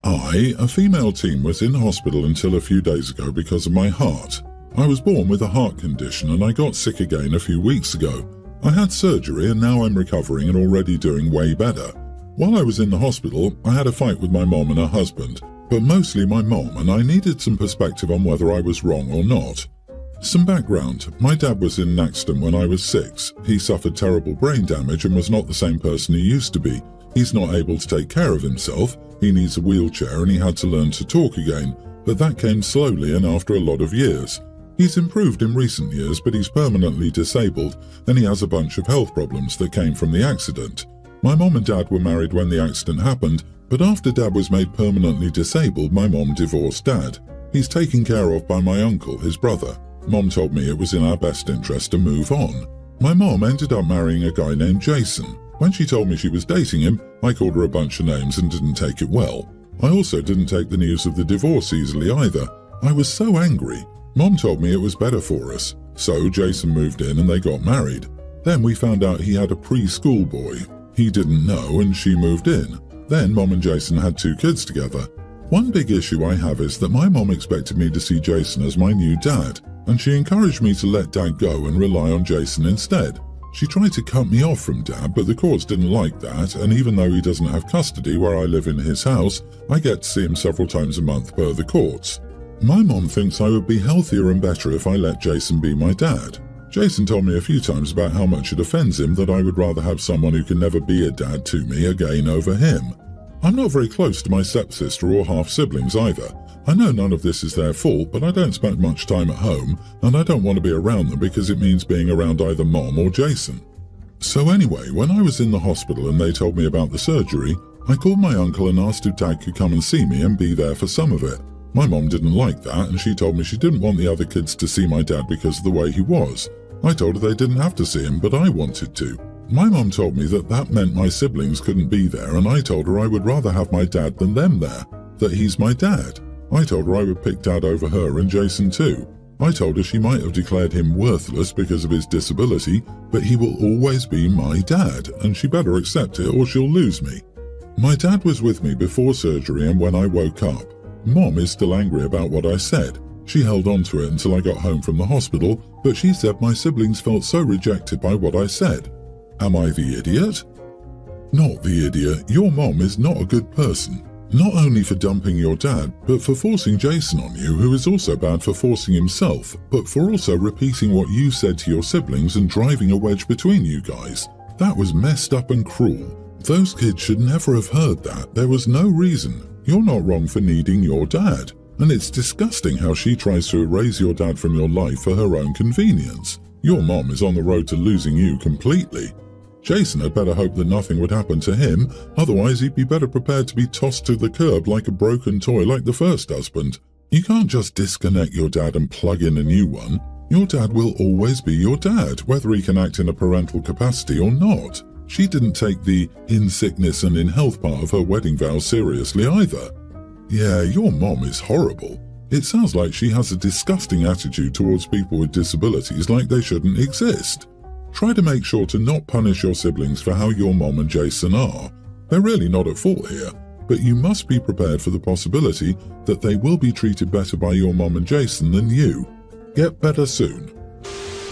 A female teen, was in hospital until a few days ago because of my heart. I was born with a heart condition and I got sick again a few weeks ago. I had surgery and now I'm recovering and already doing way better. While I was in the hospital, I had a fight with my mom and her husband, but mostly my mom, and I needed some perspective on whether I was wrong or not. Some background. My dad was in an accident when I was 6. He suffered terrible brain damage and was not the same person he used to be. He's not able to take care of himself. He needs a wheelchair and he had to learn to talk again, but that came slowly and after a lot of years. He's improved in recent years, but he's permanently disabled and he has a bunch of health problems that came from the accident. My mom and dad were married when the accident happened, but after dad was made permanently disabled, my mom divorced dad. He's taken care of by my uncle, his brother. Mom told me it was in our best interest to move on. My mom ended up marrying a guy named Jason. When she told me she was dating him, I called her a bunch of names and didn't take it well. I also didn't take the news of the divorce easily either. I was so angry. Mom told me it was better for us. So Jason moved in and they got married. Then we found out he had a preschool boy. He didn't know and she moved in. Then Mom and Jason had 2 kids together. One big issue I have is that my mom expected me to see Jason as my new dad, and she encouraged me to let dad go and rely on Jason instead. She tried to cut me off from dad, but the courts didn't like that, and even though he doesn't have custody where I live in his house, I get to see him several times a month per the courts. My mom thinks I would be healthier and better if I let Jason be my dad. Jason told me a few times about how much it offends him that I would rather have someone who can never be a dad to me again over him. I'm not very close to my stepsister or half-siblings either. I know none of this is their fault, but I don't spend much time at home, and I don't want to be around them because it means being around either Mom or Jason. So anyway, when I was in the hospital and they told me about the surgery, I called my uncle and asked if Dad could come and see me and be there for some of it. My mom didn't like that, and she told me she didn't want the other kids to see my dad because of the way he was. I told her they didn't have to see him, but I wanted to. My mom told me that that meant my siblings couldn't be there, and I told her I would rather have my dad than them there, that he's my dad. I told her I would pick Dad over her and Jason too. I told her she might have declared him worthless because of his disability, but he will always be my dad, and she better accept it or she'll lose me. My dad was with me before surgery and when I woke up. Mom is still angry about what I said. She held on to it until I got home from the hospital, but she said my siblings felt so rejected by what I said. Am I the idiot? Not the idiot. Your mom is not a good person. Not only for dumping your dad, but for forcing Jason on you, who is also bad for forcing himself, but for also repeating what you said to your siblings and driving a wedge between you guys. That was messed up and cruel. Those kids should never have heard that. There was no reason. You're not wrong for needing your dad. And it's disgusting how she tries to erase your dad from your life for her own convenience. Your mom is on the road to losing you completely. Jason had better hope that nothing would happen to him, otherwise he'd be better prepared to be tossed to the curb like a broken toy like the first husband. You can't just disconnect your dad and plug in a new one. Your dad will always be your dad, whether he can act in a parental capacity or not. She didn't take the in sickness and in health part of her wedding vows seriously either. Yeah, your mom is horrible. It sounds like she has a disgusting attitude towards people with disabilities like they shouldn't exist. Try to make sure to not punish your siblings for how your mom and Jason are. They're really not at fault here, but you must be prepared for the possibility that they will be treated better by your mom and Jason than you. Get better soon.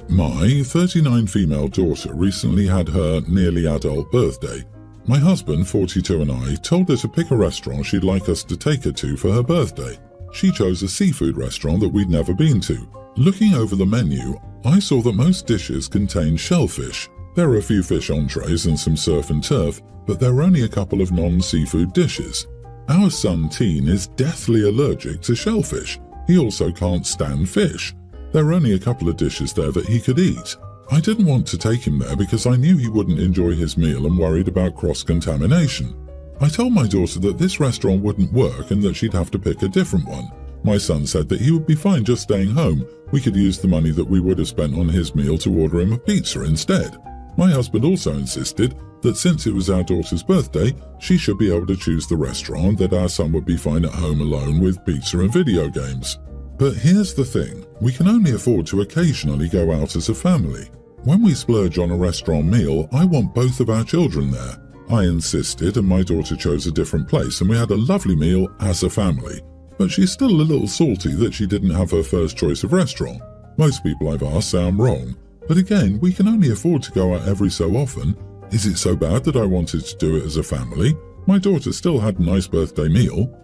My 39 female daughter recently had her nearly adult birthday. My husband, 42, and I told her to pick a restaurant she'd like us to take her to for her birthday. She chose a seafood restaurant that we'd never been to. Looking over the menu, I saw that most dishes contain shellfish. There are a few fish entrees and some surf and turf, but there are only a couple of non-seafood dishes. Our son Teen is deathly allergic to shellfish. He also can't stand fish. There are only a couple of dishes there that he could eat. I didn't want to take him there because I knew he wouldn't enjoy his meal and worried about cross-contamination. I told my daughter that this restaurant wouldn't work and that she'd have to pick a different one. My son said that he would be fine just staying home. We could use the money that we would have spent on his meal to order him a pizza instead. My husband also insisted that since it was our daughter's birthday, she should be able to choose the restaurant, that our son would be fine at home alone with pizza and video games. But here's the thing, we can only afford to occasionally go out as a family. When we splurge on a restaurant meal, I want both of our children there. I insisted and my daughter chose a different place and we had a lovely meal as a family. But she's still a little salty that she didn't have her first choice of restaurant. Most people I've asked say I'm wrong. But again, we can only afford to go out every so often. Is it so bad that I wanted to do it as a family? My daughter still had a nice birthday meal.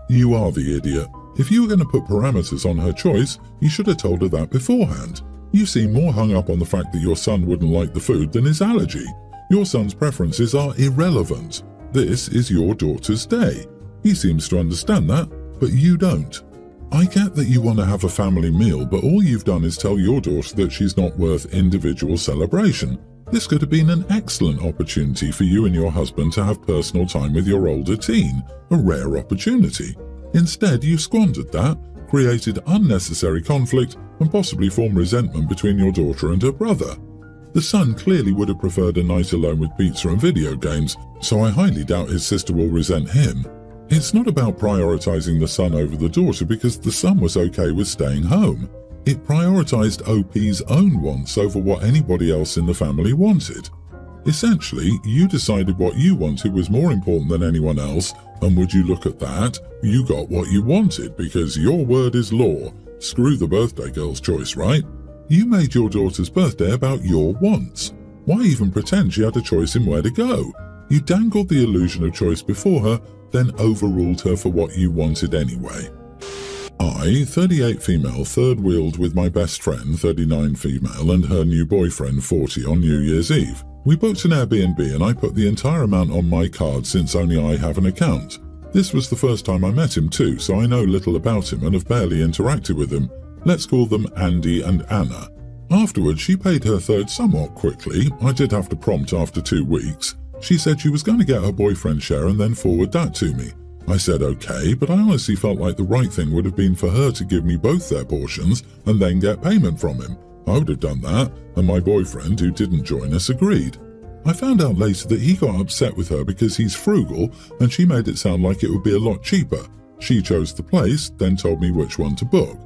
You are the idiot. If you were going to put parameters on her choice, you should have told her that beforehand. You seem more hung up on the fact that your son wouldn't like the food than his allergy. Your son's preferences are irrelevant. This is your daughter's day. He seems to understand that, but you don't. I get that you want to have a family meal, but all you've done is tell your daughter that she's not worth individual celebration. This could have been an excellent opportunity for you and your husband to have personal time with your older teen, a rare opportunity. Instead, you squandered that, created unnecessary conflict, and possibly formed resentment between your daughter and her brother. The son clearly would have preferred a night alone with pizza and video games, so I highly doubt his sister will resent him. It's not about prioritizing the son over the daughter because the son was okay with staying home. It prioritized OP's own wants over what anybody else in the family wanted. Essentially, you decided what you wanted was more important than anyone else, and would you look at that, you got what you wanted because your word is law. Screw the birthday girl's choice, right? You made your daughter's birthday about your wants. Why even pretend she had a choice in where to go? You dangled the illusion of choice before her, then overruled her for what you wanted anyway. I, 38 female, third-wheeled with my best friend, 39 female, and her new boyfriend, 40, on New Year's Eve. We booked an Airbnb and I put the entire amount on my card since only I have an account. This was the first time I met him too, so I know little about him and have barely interacted with him. Let's call them Andy and Anna. Afterwards, she paid her third somewhat quickly. I did have to prompt after 2 weeks. She said she was going to get her boyfriend's share and then forward that to me. I said okay, but I honestly felt like the right thing would have been for her to give me both their portions and then get payment from him. I would have done that, and my boyfriend, who didn't join us, agreed. I found out later that he got upset with her because he's frugal and she made it sound like it would be a lot cheaper. She chose the place, then told me which one to book.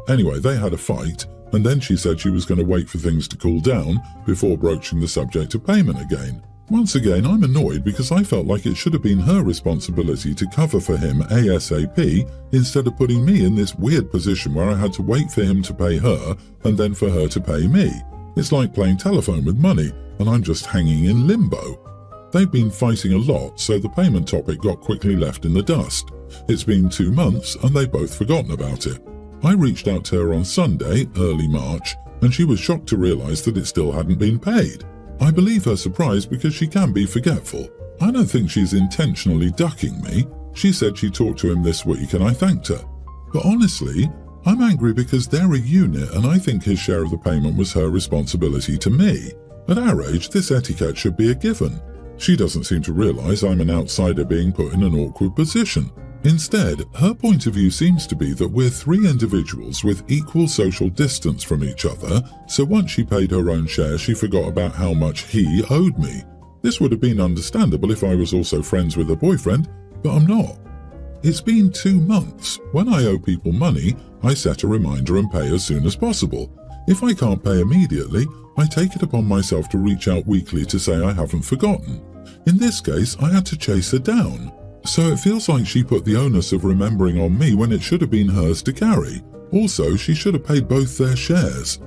Anyway, they had a fight, and then she said she was going to wait for things to cool down before broaching the subject of payment again. Once again, I'm annoyed because I felt like it should have been her responsibility to cover for him ASAP instead of putting me in this weird position where I had to wait for him to pay her and then for her to pay me. It's like playing telephone with money, and I'm just hanging in limbo. They've been fighting a lot, so the payment topic got quickly left in the dust. It's been 2 months, and they've both forgotten about it. I reached out to her on Sunday, early March, and she was shocked to realize that it still hadn't been paid. I believe her surprise because she can be forgetful. I don't think she's intentionally ducking me. She said she talked to him this week and I thanked her. But honestly, I'm angry because they're a unit and I think his share of the payment was her responsibility to me. At our age, this etiquette should be a given. She doesn't seem to realize I'm an outsider being put in an awkward position. Instead, her point of view seems to be that we're 3 individuals with equal social distance from each other, so once she paid her own share, she forgot about how much he owed me. This would have been understandable if I was also friends with her boyfriend, but I'm not. It's been 2 months. When I owe people money, I set a reminder and pay as soon as possible. If I can't pay immediately, I take it upon myself to reach out weekly to say I haven't forgotten. In this case, I had to chase her down. So it feels like she put the onus of remembering on me when it should have been hers to carry. Also, she should have paid both their shares.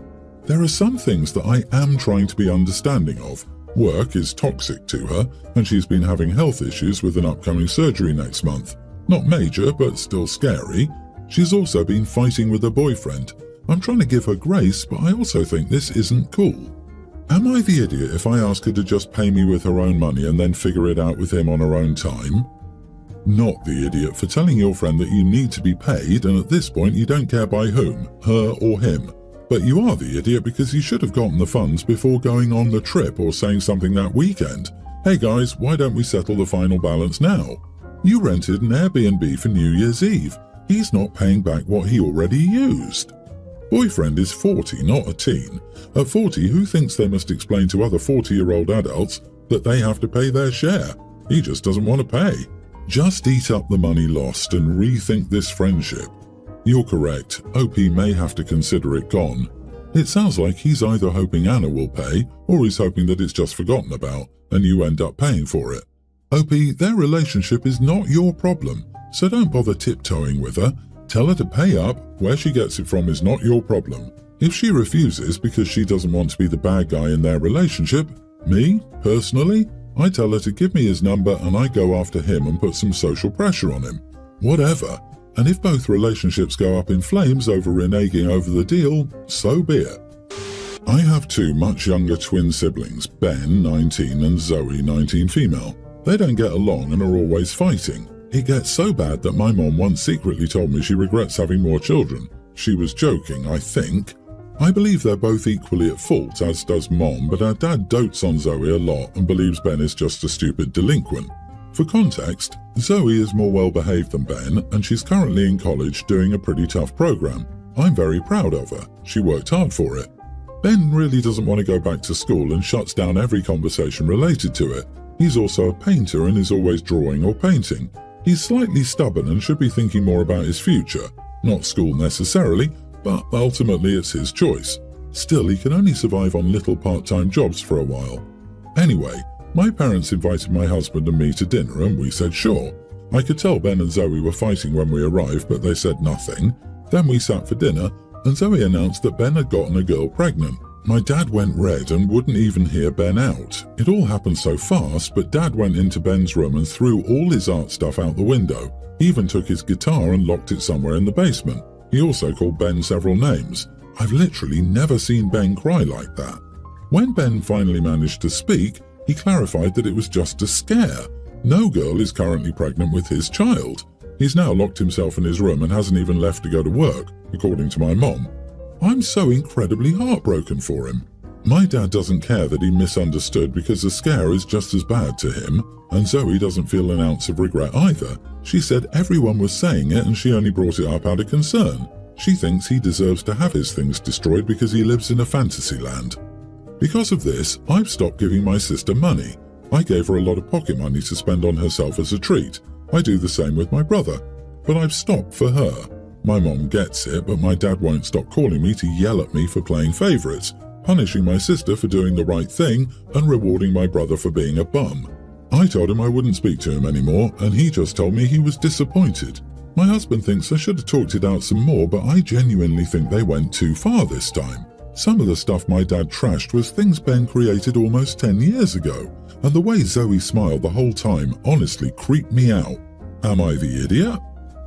There are some things that I am trying to be understanding of. Work is toxic to her, and she's been having health issues with an upcoming surgery next month. Not major, but still scary. She's also been fighting with her boyfriend. I'm trying to give her grace, but I also think this isn't cool. Am I the idiot if I ask her to just pay me with her own money and then figure it out with him on her own time? Not the idiot for telling your friend that you need to be paid and at this point you don't care by whom, her or him. But you are the idiot because you should have gotten the funds before going on the trip or saying something that weekend. Hey guys, why don't we settle the final balance now? You rented an Airbnb for New Year's Eve. He's not paying back what he already used. Boyfriend is 40, not a teen. At 40, who thinks they must explain to other 40-year-old adults that they have to pay their share? He just doesn't want to pay. Just eat up the money lost and rethink this friendship. You're correct, OP may have to consider it gone. It sounds like he's either hoping Anna will pay or he's hoping that it's just forgotten about. and you end up paying for it. OP, their relationship is not your problem, so don't bother tiptoeing with her. Tell her to pay up. Where she gets it from is not your problem. If she refuses because she doesn't want to be the bad guy in their relationship, me, personally, I tell her to give me his number and I go after him and put some social pressure on him. Whatever. And if both relationships go up in flames over reneging over the deal, so be it. I have two much younger twin siblings, Ben, 19, and Zoe, 19 female. They don't get along and are always fighting. It gets so bad that my mom once secretly told me she regrets having more children. She was joking, I think. I believe they're both equally at fault, as does Mom, but our dad dotes on Zoe a lot and believes Ben is just a stupid delinquent. For context, Zoe is more well-behaved than Ben, and she's currently in college doing a pretty tough program. I'm very proud of her. She worked hard for it. Ben really doesn't want to go back to school and shuts down every conversation related to it. He's also a painter and is always drawing or painting. He's slightly stubborn and should be thinking more about his future. Not school necessarily, but ultimately it's his choice. Still, he can only survive on little part-time jobs for a while. Anyway, my parents invited my husband and me to dinner and we said sure. I could tell Ben and Zoe were fighting when we arrived, but they said nothing. Then we sat for dinner and Zoe announced that Ben had gotten a girl pregnant. My dad went red and wouldn't even hear Ben out. It all happened so fast, but Dad went into Ben's room and threw all his art stuff out the window. He even took his guitar and locked it somewhere in the basement. He also called Ben several names. I've literally never seen Ben cry like that. When Ben finally managed to speak, he clarified that it was just a scare. No girl is currently pregnant with his child. He's now locked himself in his room and hasn't even left to go to work, according to my mom. I'm so incredibly heartbroken for him. My dad doesn't care that he misunderstood because the scare is just as bad to him, and Zoe doesn't feel an ounce of regret either. She said everyone was saying it and she only brought it up out of concern. She thinks he deserves to have his things destroyed because he lives in a fantasy land. Because of this, I've stopped giving my sister money. I gave her a lot of pocket money to spend on herself as a treat. I do the same with my brother, but I've stopped for her. My mom gets it, but my dad won't stop calling me to yell at me for playing favourites, punishing my sister for doing the right thing and rewarding my brother for being a bum. I told him I wouldn't speak to him anymore, and he just told me he was disappointed. My husband thinks I should have talked it out some more, but I genuinely think they went too far this time. Some of the stuff my dad trashed was things Ben created almost 10 years ago, and the way Zoe smiled the whole time honestly creeped me out. Am I the idiot?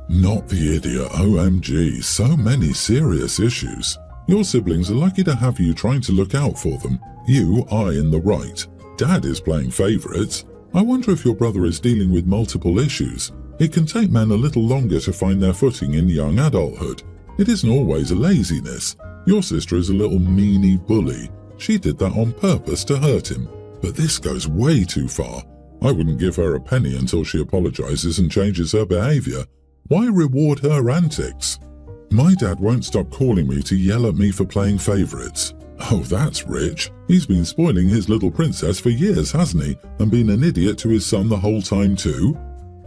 Not the idiot, OMG, so many serious issues. Your siblings are lucky to have you trying to look out for them. You are in the right. Dad is playing favourites. I wonder if your brother is dealing with multiple issues. It can take men a little longer to find their footing in young adulthood. It isn't always a laziness. Your sister is a little meanie bully. She did that on purpose to hurt him. But this goes way too far. I wouldn't give her a penny until she apologises and changes her behaviour. Why reward her antics? My dad won't stop calling me to yell at me for playing favourites. Oh, that's rich. He's been spoiling his little princess for years, hasn't he? And been an idiot to his son the whole time too?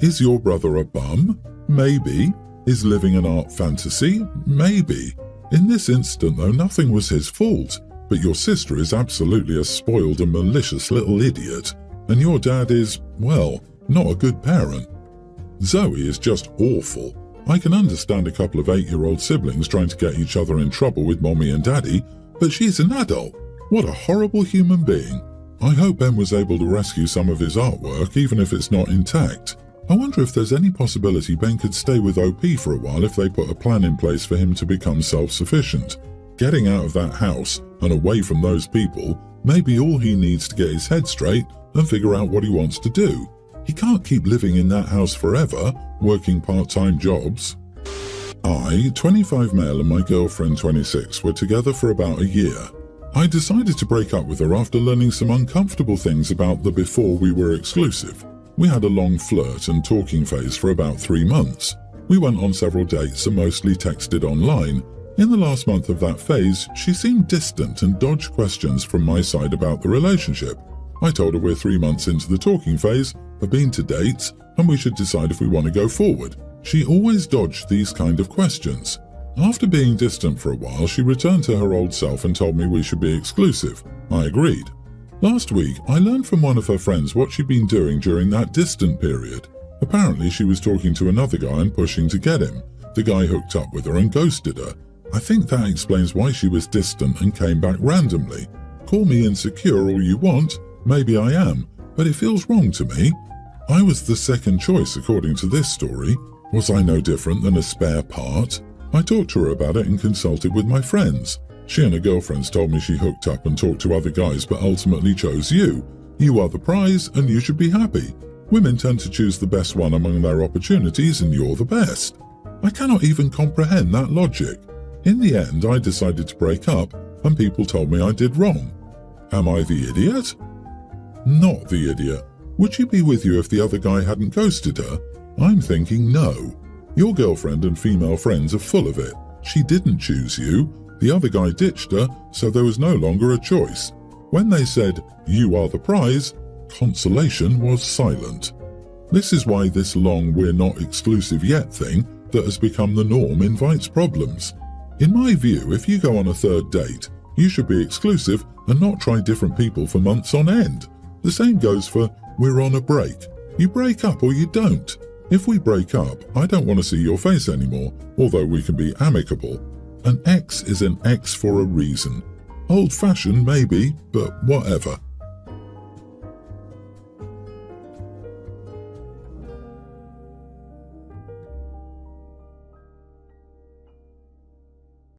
Is your brother a bum? Maybe. Is living an art fantasy? Maybe. In this instant, though, nothing was his fault. But your sister is absolutely a spoiled and malicious little idiot. And your dad is, well, not a good parent. Zoe is just awful. I can understand a couple of 8-year-old siblings trying to get each other in trouble with mommy and daddy, but she's an adult. What a horrible human being. I hope Ben was able to rescue some of his artwork, even if it's not intact. I wonder if there's any possibility Ben could stay with OP for a while if they put a plan in place for him to become self-sufficient. Getting out of that house and away from those people may be all he needs to get his head straight and figure out what he wants to do. He can't keep living in that house forever, working part-time jobs. I, 25 male, and my girlfriend, 26, were together for about a year. I decided to break up with her after learning some uncomfortable things about the before we were exclusive. We had a long flirt and talking phase for about 3 months. We went on several dates and mostly texted online. In the last month of that phase, she seemed distant and dodged questions from my side about the relationship. I told her we're 3 months into the talking phase, have been to dates, and we should decide if we want to go forward. She always dodged these kind of questions. After being distant for a while, she returned to her old self and told me we should be exclusive. I agreed. Last week, I learned from one of her friends what she'd been doing during that distant period. Apparently, she was talking to another guy and pushing to get him. The guy hooked up with her and ghosted her. I think that explains why she was distant and came back randomly. Call me insecure all you want, maybe I am, but it feels wrong to me. I was the second choice according to this story. Was I no different than a spare part? I talked to her about it and consulted with my friends. She and her girlfriends told me she hooked up and talked to other guys but ultimately chose you. You are the prize and you should be happy. Women tend to choose the best one among their opportunities and you're the best. I cannot even comprehend that logic. In the end, I decided to break up and people told me I did wrong. Am I the idiot? Not the idiot. Would she be with you if the other guy hadn't ghosted her? I'm thinking no. Your girlfriend and female friends are full of it. She didn't choose you. The other guy ditched her, so there was no longer a choice. When they said, "You are the prize," consolation was silent. This is why this long "we're not exclusive yet" thing that has become the norm invites problems. In my view, if you go on a third date, you should be exclusive and not try different people for months on end. The same goes for "we're on a break." You break up or you don't. If we break up, I don't want to see your face anymore, although we can be amicable. An ex is an ex for a reason. Old-fashioned maybe, but whatever.